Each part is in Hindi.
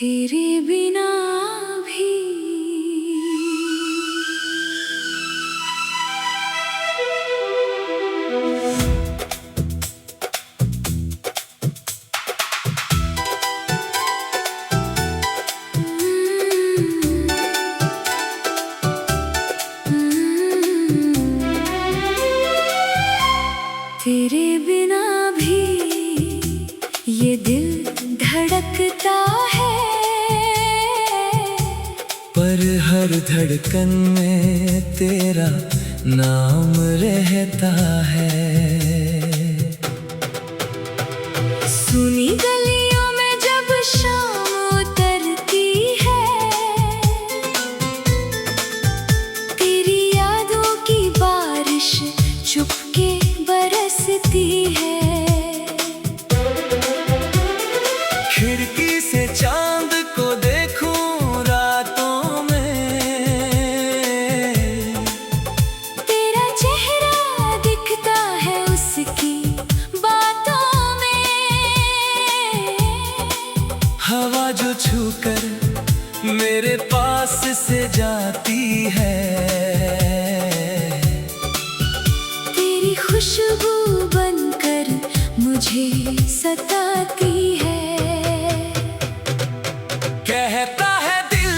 तेरे बिना भी तेरे बिना भी ये दिल धड़कता है, पर हर धड़कन में तेरा नाम रहता है। सुनी गलियों में जब शाम उतरती है, तेरी यादों की बारिश चुपके बरसती है। खिड़की से चांद को देखूं रातों में, तेरा चेहरा दिखता है उसकी बातों में। हवा जो छूकर मेरे पास से जाती है, तेरी खुशबू बनकर मुझे सताती है। कहता है दिल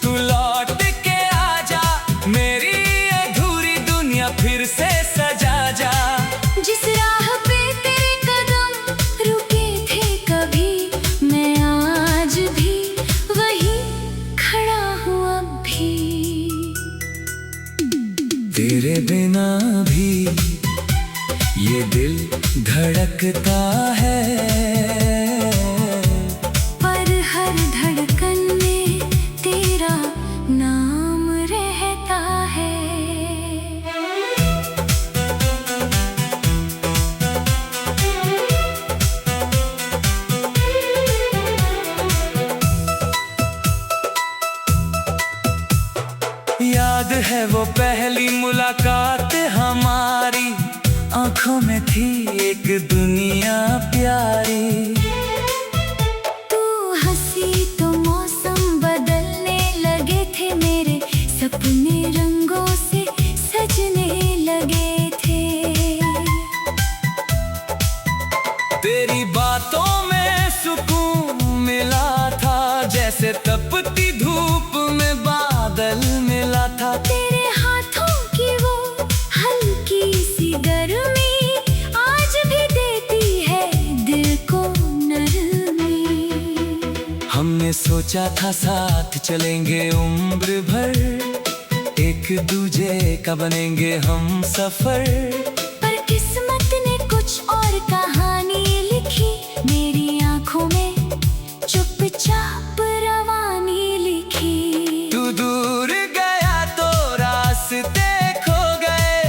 तू लौट के आजा, मेरी अधूरी दुनिया फिर से सजा जा। जिस राह पे तेरे कदम रुके थे कभी, मैं आज भी वहीं खड़ा हूँ अब भी। तेरे बिना भी ये दिल धड़कता है, पर हर धड़कन में तेरा नाम रहता है। याद है वो पहली मुलाकात हमारी, आंखों में थी एक दुनिया प्यारी। तू हंसी तो मौसम बदलने लगे थे, मेरे सपने रंगों से सजने लगे थे। तेरी बातों में सुकून मिला था, जैसे तपती धूप में बादल मिला था। तेरे हाथों की वो हल्की सी गर्मी आज भी देती है दिल को नरमी। हमने सोचा था साथ चलेंगे उम्र भर, एक दूजे का बनेंगे हम सफर। पर किस्मत ने कुछ और कहानी लिखी, मेरी आंखों में चुपचाप रवानी लिखी। तू दूर गया तो रास्ते खो गए,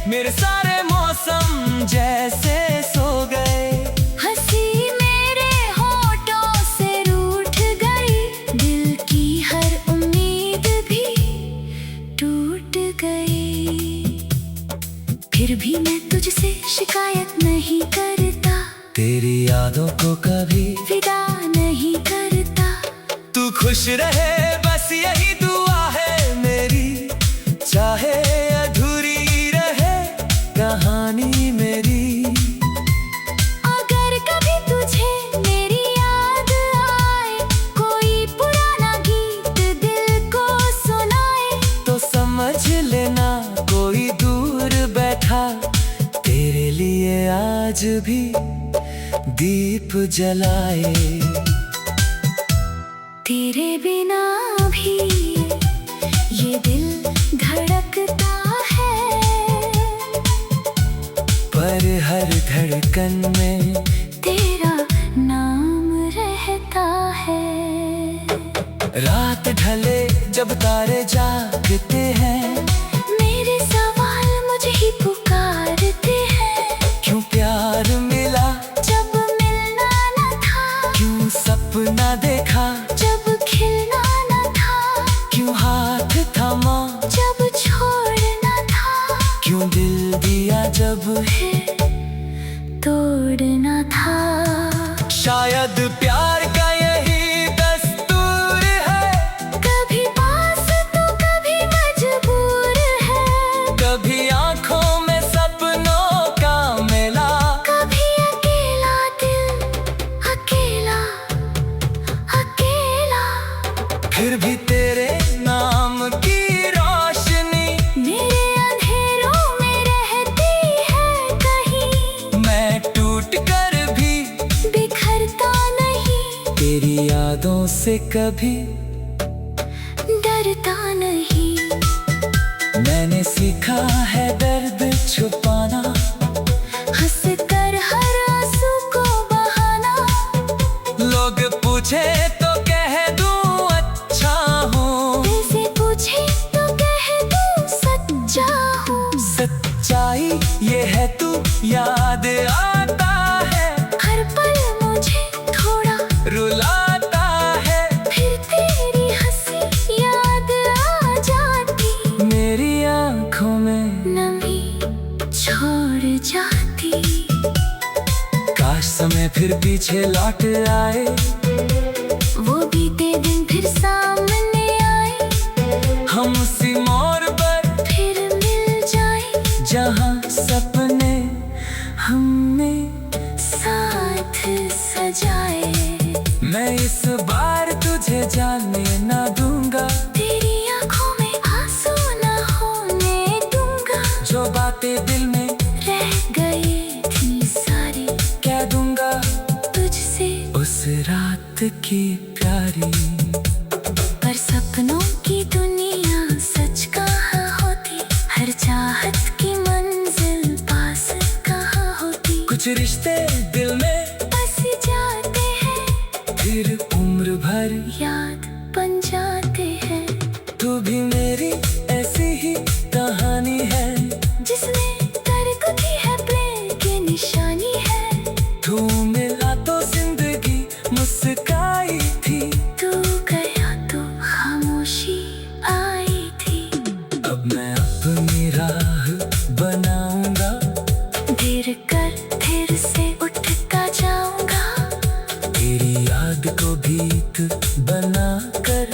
मेरे सारे मौसम जैसे सो गए। हंसी मेरे होठों से रूठ गई, दिल की हर उम्मीद भी टूट गई। फिर भी मैं तुझसे शिकायत नहीं करता, तेरी यादों को कभी विदा नहीं करता। तू खुश रहे बस यही दुआ है मेरी, चाहे अधूरी रहे कहानी मेरी। अगर कभी तुझे मेरी याद आए, कोई पुराना गीत दिल को सुनाए, तो समझ लेना कोई दूर बैठा तेरे लिए आज भी दीप जलाए। तेरे बिना भी ये दिल धड़कता है, पर हर धड़कन में तेरा नाम रहता है। रात ढले जब तारे जागते हैं, मेरे सवाल मुझे ही पुकारते हैं। क्यों प्यार मिला जब मिलना न था, क्यों सपना देखा जब खिलना न था, क्यों हाथ थामा जब छोड़ना था, क्यों दिल दिया जब फिर तोड़ना था। शायद प्यार का यही दस्तूर फिर भी तेरे नाम की रोशनी मेरे अंधेरों में रहती है कहीं। मैं टूट कर भी बिखरता नहीं, तेरी यादों से कभी डरता नहीं। मैंने सीखा है दर्द छुपाना, हंस कर हर आंसू को बहाना। लोग पूछे तो कह दूं अच्छा हूँ, दिल से पूछे तो कह दूं सच्चा हूँ। सच्चाई ये है तू याद आता है, हर पल मुझे थोड़ा रुलाता है। फिर तेरी हंसी याद आ जाती, मेरी आंखों में नमी छोड़ जाती। काश समय फिर पीछे लौट आए, वो बीते दिन फिर सामने आए। हम उसी मोड़ पर फिर मिल जाए, जहाँ सपने हमने साथ सजाए। मैं इस बार तुझे जाने ना दूंगा, तेरी आंखों में आंसू न होने दूंगा। जो बातें दिल में रह गई थी सारी, कह दूंगा तुझसे उस रात की प्यारी। पर सपनों की दुनिया सच कहाँ होती, हर चाहत की मंजिल पास कहाँ होती। कुछ रिश्ते दिल में बस जाते हैं, फिर उम्र भर याद बन जाते हैं। तू भी मेरी ऐसी ही कहानी है, जिसमें दर्द की है प्रेम की निशानी है। तू मिला तो जिंदगी मुस्काई थी, तू गया तो खामोशी आई थी। अब मैं अपनी राह बनाऊंगा, देर कर फिर से उठता जाऊंगा। तेरी याद को भीत बना कर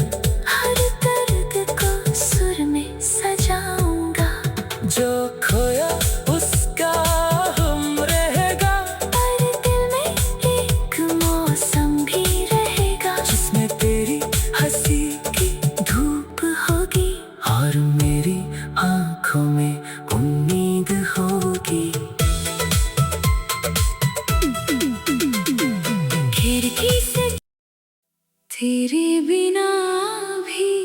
हर दर्द को सुर में सजाऊंगा। जो खोया उसका हम रहेगा, पर दिल में एक मौसम भी रहेगा, जिसमें तेरी हंसी की धूप होगी और मेरी आंखों में उम्मीद होगी। खिड़की से तेरे बिना भी।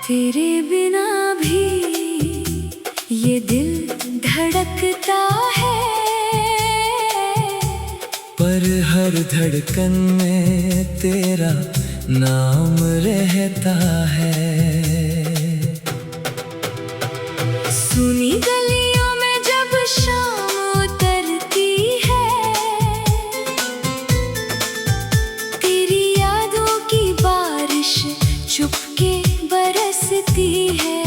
तेरे बिना भी ये दिल धड़कता है, पर हर धड़कन में तेरा नाम रहता है। सुनी गलियों में जब शाम उतरती है, तेरी यादों की बारिश चुपके बरसती है।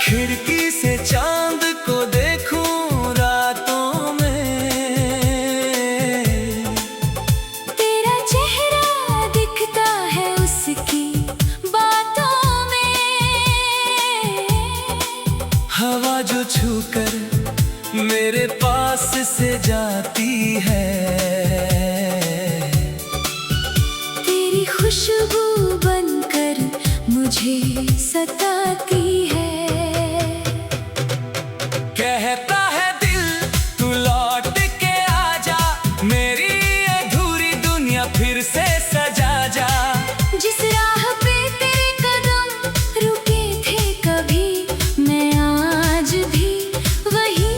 खिड़की से चांद को देखूं रातों में, तेरा चेहरा दिखता है उसकी बातों में। हवा जो छूकर मेरे पास से जाती है, तेरी खुशबू बनकर मुझे सताती है। कहता है दिल तू लौट के आजा, मेरी अधूरी दुनिया फिर से सजा जा। जिस राह पे तेरे कदम रुके थे कभी, मैं आज भी वही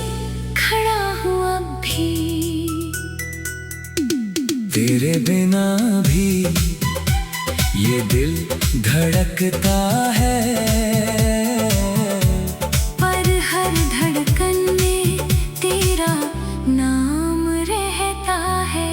खड़ा हूँ अब भी। तेरे बिना भी ये दिल धड़कता है, पर हर धड़कन में तेरा नाम रहता है।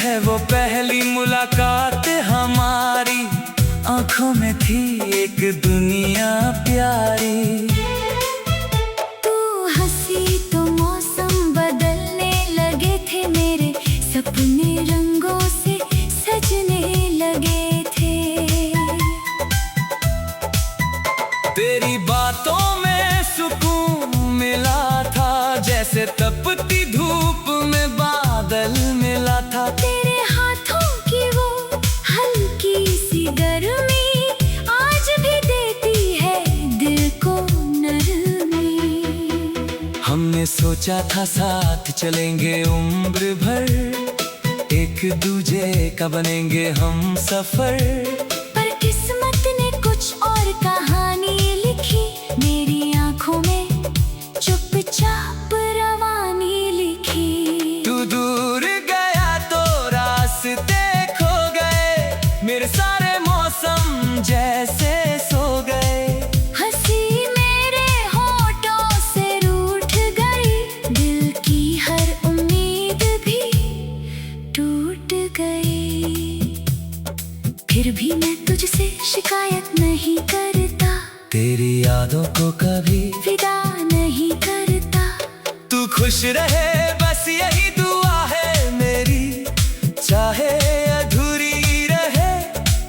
है वो पहली मुलाकात हमारी, आंखों में थी एक दुनिया प्यारी। तू हंसी तो मौसम बदलने लगे थे, मेरे सपने रंगों से सजने लगे थे। तेरी बातों में सुकून मिला था, जैसे तपती धूप में बादल मिला था। तेरे हाथों की वो हल्की सी गर्मी आज भी देती है दिल को नरमी। हमने सोचा था साथ चलेंगे उम्र भर, एक दूजे का बनेंगे हम सफर। पर किस्मत ने कुछ और कहानी लिखी, मेरी आंखों में चुपचाप रवानी लिखी। तू दूर गया तो रास्ते खो गए, मेरे सारे मौसम जैसे सो गए। हंसी मेरे होठों से रूठ गई, दिल की हर उम्मीद भी टूट गई। फिर भी मैं तुझसे शिकायत नहीं करता, तेरी यादों को कभी विदा नहीं करता। तू खुश रहे बस यही दुआ है मेरी, चाहे अधूरी रहे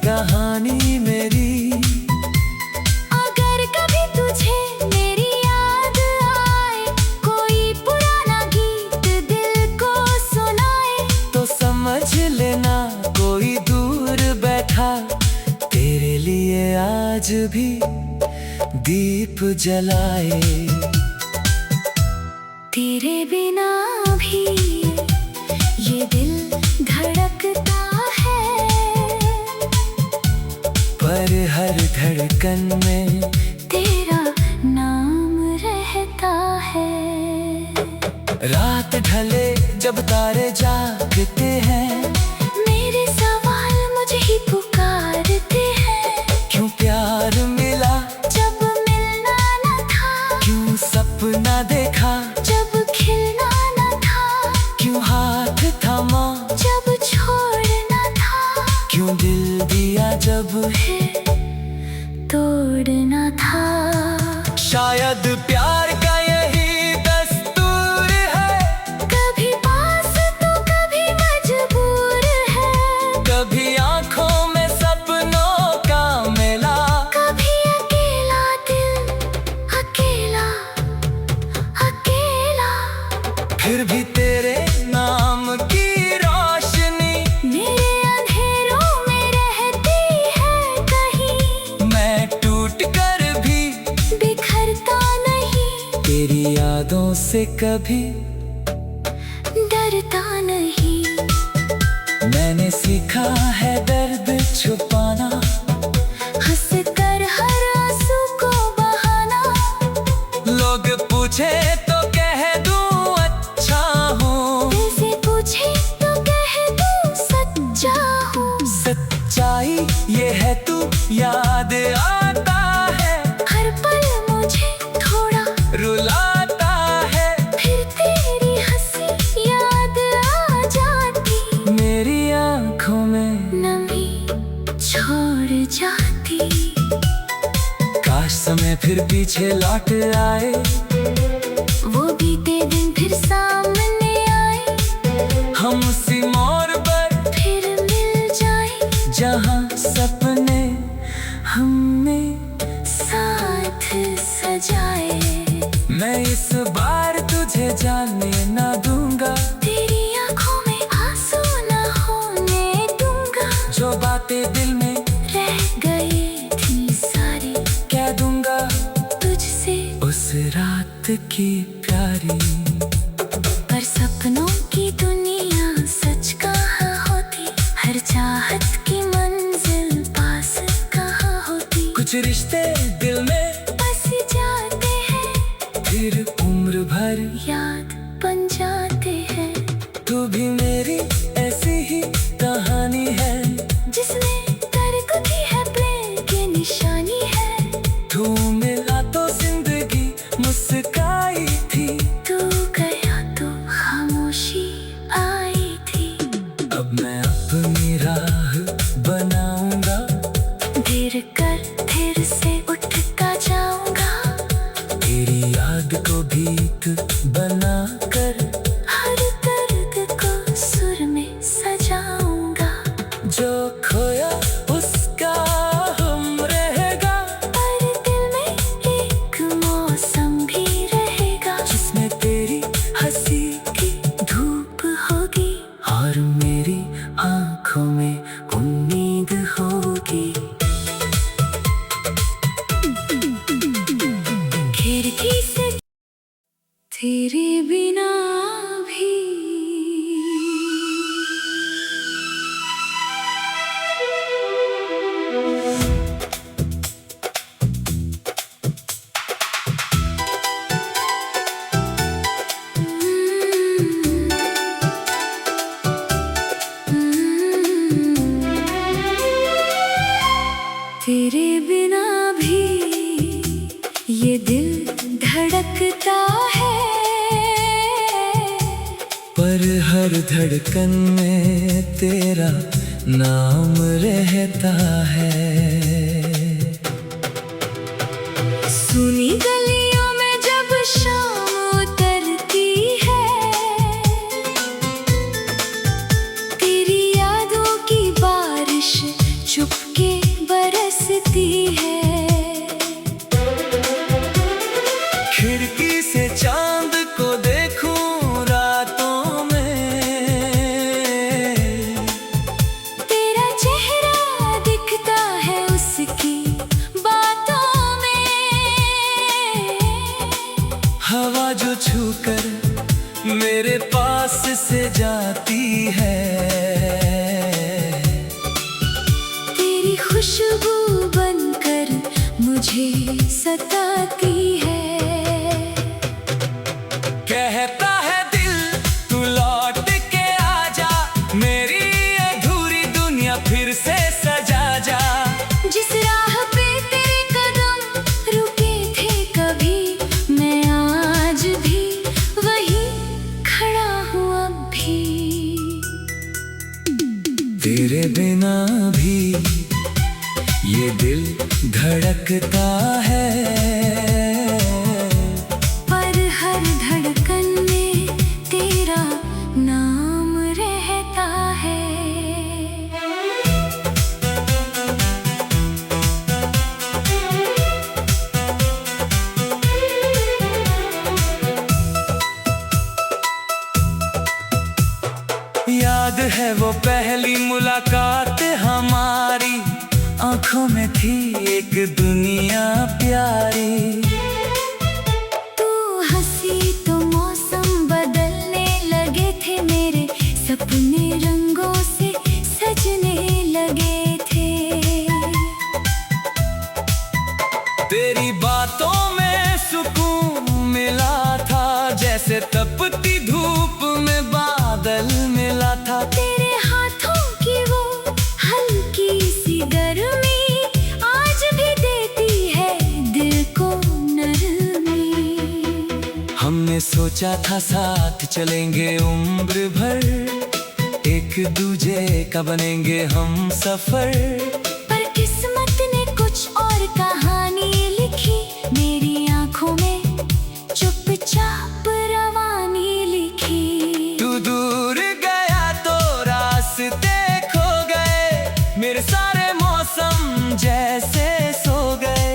कहानी मेरी। अगर कभी तुझे मेरी याद आए, कोई पुराना गीत दिल को सुनाए, तो समझ लेना कोई दूर बैठा तेरे लिए आज भी दीप जलाए। तेरे बिना भी ये दिल धड़कता है, पर हर धड़कन में तेरा नाम रहता है। रात ढले जब तारे जागते हैं, मेरे सवाल मुझे ही पुकारते हैं। क्यों प्यार मिला जब मिलना न था, क्यों सपना देखा जब खिलना न था, क्यों हाथ थामा जब छोड़ना था, क्यों दिल दिया जब है तोड़ना था। शायद प्यार का यही दस्तूर है, कभी पास तो कभी मजबूर है, कभी आंखों में सपनों का मेला, कभी अकेला दिल अकेला अकेला। फिर भी तेरे नाम की रोशनी मेरे अंधेरों में रहती है कहीं, मैं टूट कर भी बिखरता नहीं, तेरी यादों से कभी डरता नहीं। मैंने सीखा है दर्द छुपाना, हंस कर हर आंसू को बहाना। लोग पूछे तो कह दूं अच्छा हूँ, दिल से पूछे तो कह दूं सच्चा हूँ। सच्चाई ये है तू याद आता है, हर पल मुझे थोड़ा रुलाता है। फिर तेरी हंसी याद आ जाती, मेरी आंखों में नमी छोड़ जाती। काश समय फिर पीछे लौट आए, वो बीते दिन फिर सामने आए, हम उसी मोड़ पर फिर मिल जाए, जहाँ सपने हमने साथ सजाए। मैं इस बार तुझे जाने ना दूंगा, तेरी आंखों में आंसू न होने दूंगा, जो बातें दिल में रह गई थी सारी, कह दूंगा तुझसे उस रात की प्यारी। पर सपनों की दुनिया सच कहाँ होती, हर चाहत की मंजिल पास कहाँ होती। कुछ रिश्ते दिल में बस जाते हैं, फिर उम्र भर याद बन जाते हैं। तू भी मेरी ऐसी ही कहानी है, जिसमें दर्द की है प्रेम की निशानी है। तू मिला तो जिंदगी मुस्काई थी, तू गया तो खामोशी आई थी। अब मैं गीत बनाकर हर दर्द को सुर में सजाऊंगा। जो खोया उसका हम रहेगा, पर दिल में एक मौसम भी रहेगा, जिसमें तेरी हंसी की धूप होगी और मेरी आंखों में उम्मीद होगी। खिड़की से तेरे बिना भी तेरे बिना भी ये दिल धड़कता है, पर हर धड़कन में तेरा नाम रहता है। सुनी गलियों में जब शाम उतरती है, तेरी यादों की बारिश चुपके बरसती है। खिड़की से चांद को देखूं रातों में, तेरा चेहरा दिखता है उसकी बातों में। हवा जो छूकर मेरे पास से जाती है, तेरी खुशबू बनकर मुझे सताती है। कहता है दिल तू लौट के आजा, मेरी अधूरी दुनिया फिर से सजा जा। जिस राह पे तेरे कदम रुके थे कभी, मैं आज भी वही खड़ा हूँ अब भी। तेरे बिना भी ये दिल धड़कता है, पर हर धड़कन में तेरा नाम रहता है। याद है वो पहली मुलाकात हमारी, आंखों में थी एक दुनिया प्यारी। तू हंसी तो मौसम बदलने लगे थे, मेरे सपने रंगों से सजने लगे थे। तेरी बातों में सुकून मिला था, जैसे तपती धूप में बादल मिला था। तेरे हाथों की वो हल्की सी गर्मी आज भी देती है दिल को नरमी। हमने सोचा था साथ चलेंगे उम्र भर, एक दूजे का बनेंगे हम सफर। पर किस्मत ने कुछ और कहानी लिखी, मेरी आंखों में चुपचाप रवानी लिखी। तू दूर गया तो रास्ते खो गए, मेरे सारे मौसम जैसे सो गए।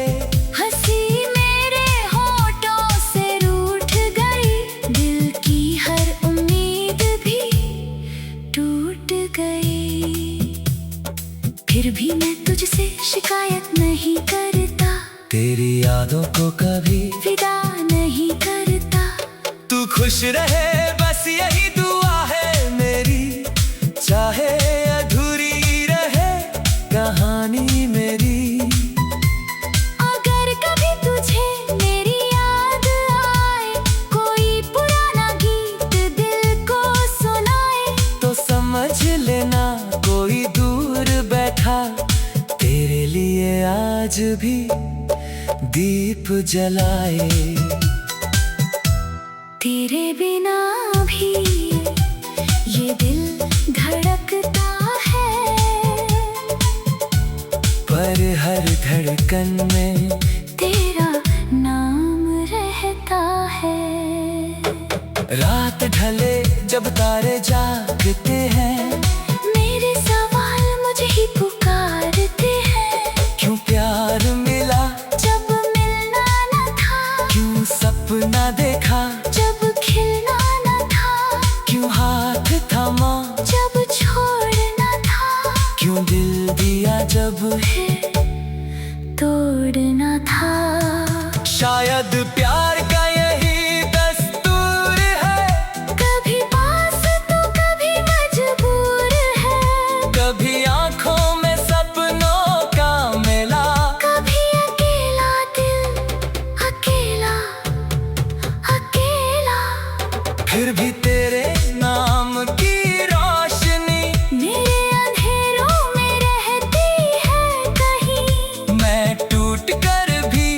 हंसी मेरे होठों से रूठ गई, दिल की हर उम्मीद भी टूट गई। फिर भी मैं तुझसे शिकायत नहीं करता, तेरी यादों को कभी विदा नहीं करता। तू खुश रहे बस यही दुआ है मेरी, चाहे अधूरी रहे कहानी मेरी। अगर कभी तुझे मेरी याद आए, कोई पुराना गीत दिल को सुनाए, तो समझ लेना कोई दूर बैठा तेरे लिए आज भी दीप जलाए। तेरे बिना भी ये दिल धड़कता है, पर हर धड़कन में तेरा नाम रहता है। रात ढले जब तारे जागते हैं, मेरे सवाल मुझे ही पुकारते हैं। क्यों प्यार मिला जब मिलना न था, क्यों सपना देखा जब खिलना न था, क्यों हाथ थामा जब छोड़ना था, क्यों दिल दिया जब फिर तोड़ना था। शायद प्यार का यही दस्तूर है, कभी पास तो कभी मजबूर है, कभी आंखों में सपनों का मेला, कभी अकेला दिल अकेला अकेला। फिर भी तेरे नाम की रोशनी मेरे अंधेरों में रहती है कहीं, मैं टूट कर भी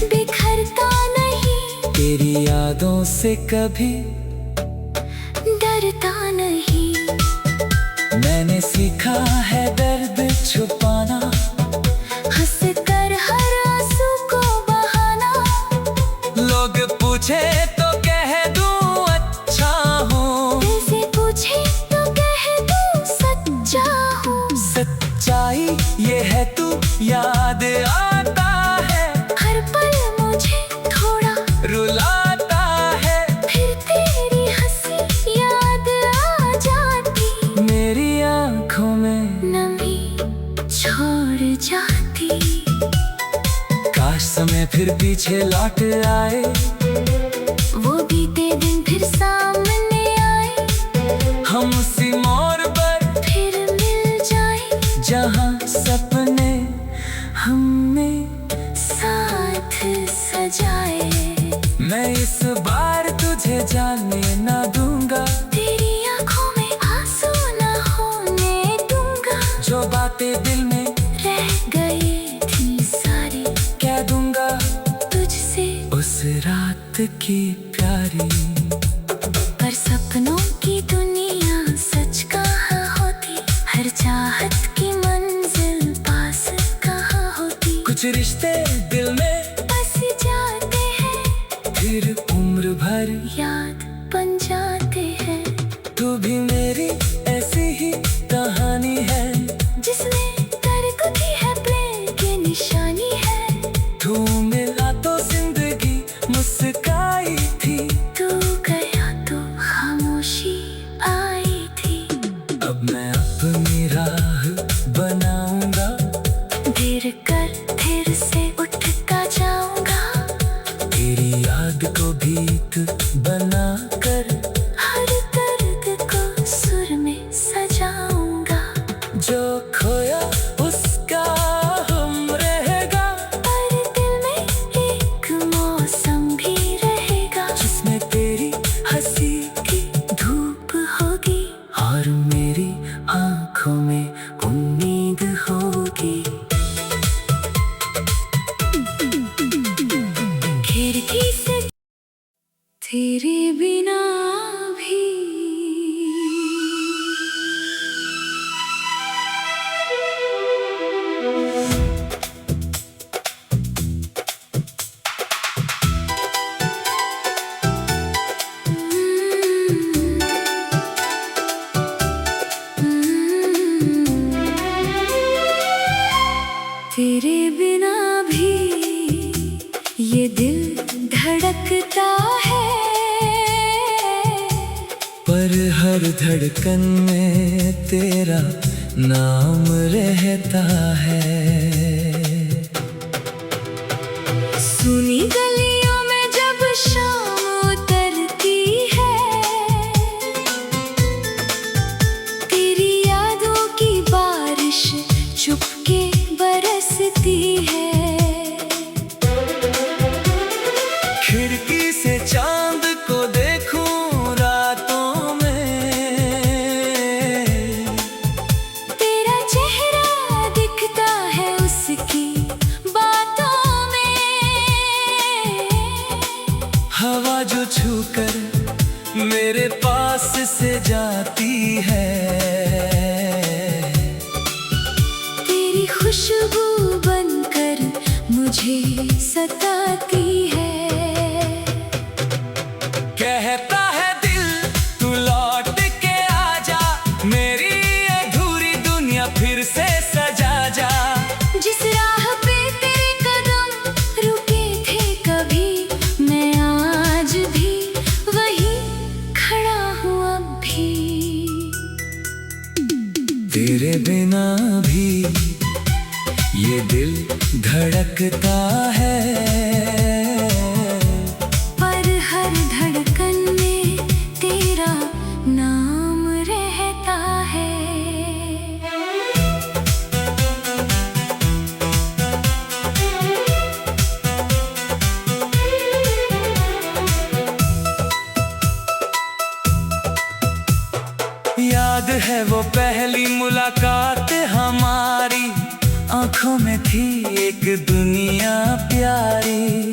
बिखरता नहीं, तेरी यादों से कभी डरता नहीं। मैंने सीखा है दर्द छुपाना, हंस कर हर आंसू को बहाना, लोग पूछे तो कह दूं अच्छा हूँ, दिल से पूछे तो कह दूं सच्चा हूँ। सच्चाई ये है तू याद आता है, हर पल मुझे थोड़ा रुलाता है, फिर तेरी हंसी याद आ जाती, मेरी आंखों में नमी छोड़ जाती। काश समय फिर पीछे लौट आए, वो बीते दिन फिर सामने आए, हम उसी मोड़ पर फिर मिल जाए, जहाँ सपने हमने साथ सजाए। मैं इस बार तुझे जाने ना दूंगा, तेरी आंखों में आंसू न होने दूंगा, जो बातें दिल में रह गई थी सारी, कह दूंगा तुझसे उस रात की प्यारी। पर सपनों की दुनिया सच कहाँ होती, हर चाहत की मंजिल पास कहाँ होती। कुछ रिश्ते दिल में बस जाते हैं, फिर उम्र भर याद बन जाते हैं, तू भी मेरी ऐसी ही कहानी है, जिसमें दर्द की है प्रेम की निशानी है। तू मिला तो जिंदगी मुस्काई थी, तू गया तो खामोशी आई थी। अब मैं अपनी राह बनाऊंगा, देर कर फिर से उठता जाऊंगा, तेरी याद को भीत बना कर हर दर्द को सुर में सजाऊंगा। जो खोया उसका हम रहेगा, पर दिल में एक मौसम भी रहेगा, जिसमें तेरी हंसी की धूप होगी और मेरी आंखों में उम्मीद होगी। खिड़की से तेरे बिना भी। तेरे बिना भी ये दिल धड़कता है, पर हर धड़कन में तेरा नाम रहता है। सुनी गलियों में जब शाम उतरती है, तेरी यादों की बारिश चुपके बरसती है। खिड़की से चांद को देखूं रातों में, तेरा चेहरा दिखता है उसकी बातों में। हवा जो छूकर मेरे पास से जाती है, तेरी खुशबू बनकर मुझे सताती है। कहता है दिल तेरे बिना भी ये दिल धड़कता है, पर हर धड़कन में तेरा नाम रहता है। याद है वो पहली मुलाकात हमारी, आंखों में थी एक दुनिया प्यारी।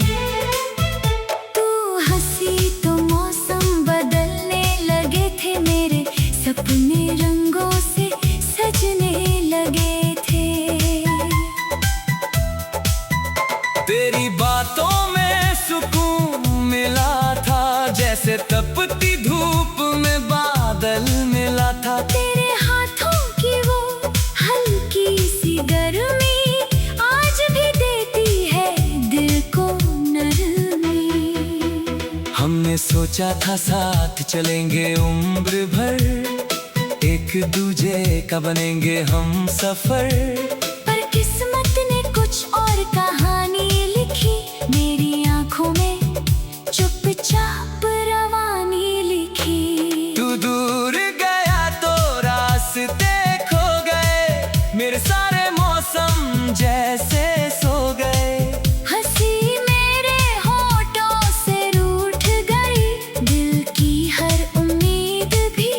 तू हंसी तो मौसम बदलने लगे थे, मेरे सपने रंगों से सजने लगे थे। तेरी बातों में सुकून मिला था, जैसे तपती धूप में बादल मिला था। तेरे हाथों की वो हल्की सी गर्मी आज भी देती है दिल को नरमी। हमने सोचा था साथ चलेंगे उम्र भर, एक दूजे का बनेंगे हम सफर। पर किस्मत ने कुछ और कहानी लिखी, मेरी आंखों में चुपचाप रवानी लिखी। तू दूर गया तो रास्ते खो गए, मेरे सारे मौसम जैसे सो गए। हंसी मेरे होठों से रूठ गई, दिल की हर उम्मीद भी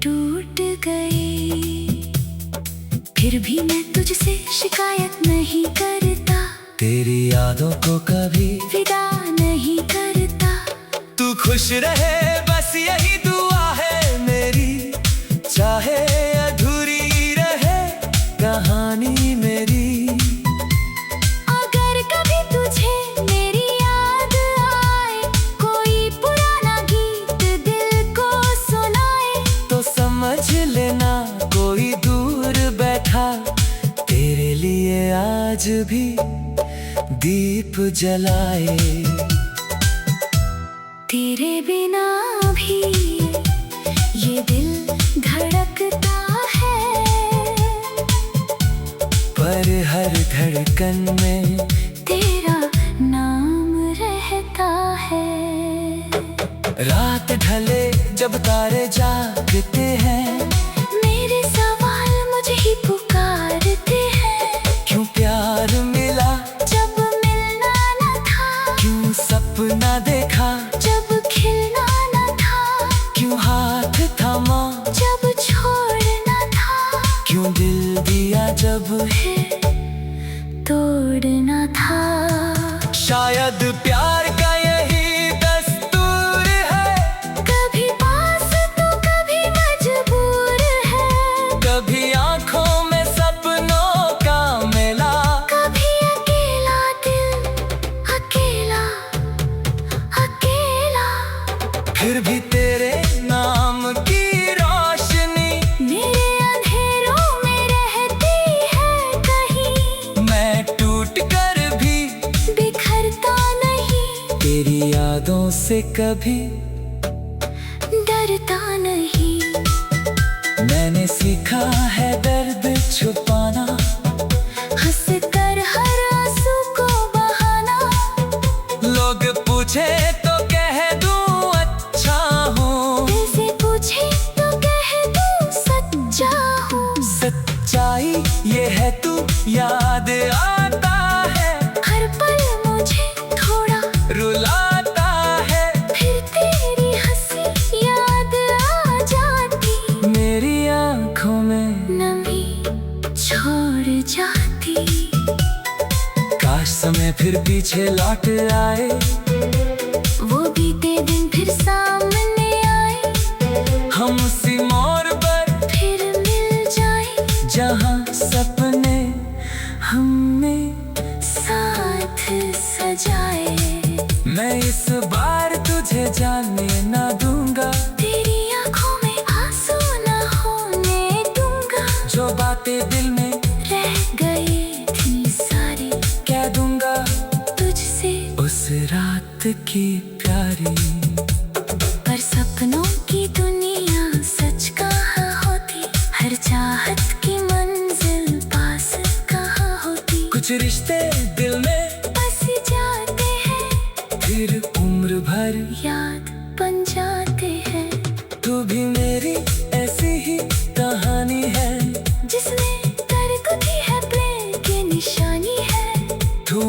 टूट गई। फिर भी मैं तुझसे शिकायत नहीं करता, तेरी यादों को कभी विदा नहीं करता। तू खुश रहे बस यही दुआ है मेरी, चाहे अधूरी रहे कहानी मेरी। अगर कभी तुझे मेरी याद आए, कोई पुराना गीत दिल को सुनाए, तो समझ लेना कोई दूर बैठा तेरे लिए आज भी दीप जलाए। तेरे बिना भी ये दिल धड़कता है, पर हर धड़कन में तेरा नाम रहता है। रात ढले जब तारे जागते हैं, मेरे सवाल मुझे ही पुकारते हैं। क्यों प्यार मिला जब मिलना न था, क्यों सपना देखा जब खिलना न था, क्यों हाथ थामा जब छोड़ना था, क्यों दिल दिया जब फिर तोड़ना था। शायद प्यार का यही दस्तूर है, कभी पास तो कभी मजबूर है, कभी आंखों में सपनों का मेला, कभी अकेला दिल अकेला अकेला। फिर भी तेरे नाम की रोशनी मेरे अंधेरों में रहती है कहीं, मैं टूट कर भी बिखरता नहीं, तेरी यादों से कभी डरता नहीं। मैंने सीखा है दर्द छुपाना, हंस कर हर आंसू को बहाना। लोग पूछे तो कह दूं अच्छा हूँ, दिल से पूछे तो कह दूं सच्चा हूँ। सच्चाई ये है तू याद आता है, हर पल मुझे थोड़ा रुलाता है। फिर तेरी हंसी याद आ जाती, मेरी आंखों में नमी छोड़ जाती। काश समय फिर पीछे लौट आए, वो बीते दिन फिर सामने आए, हम उसी मोड़ पर फिर मिल जाए, जहाँ सपने हमने साथ सजाए। मैं इस बार तुझे जाने ना दूंगा, तेरी आंखों में आंसू न होने दूंगा, जो बातें दिल में रह गई थी सारी कह दूंगा तुझसे उस रात रिश्ते दिल में बस जाते हैं, फिर उम्र भर याद बन जाते हैं। तू भी मेरी ऐसी ही कहानी है, जिसने दर्द की है प्रेम की निशानी है। तू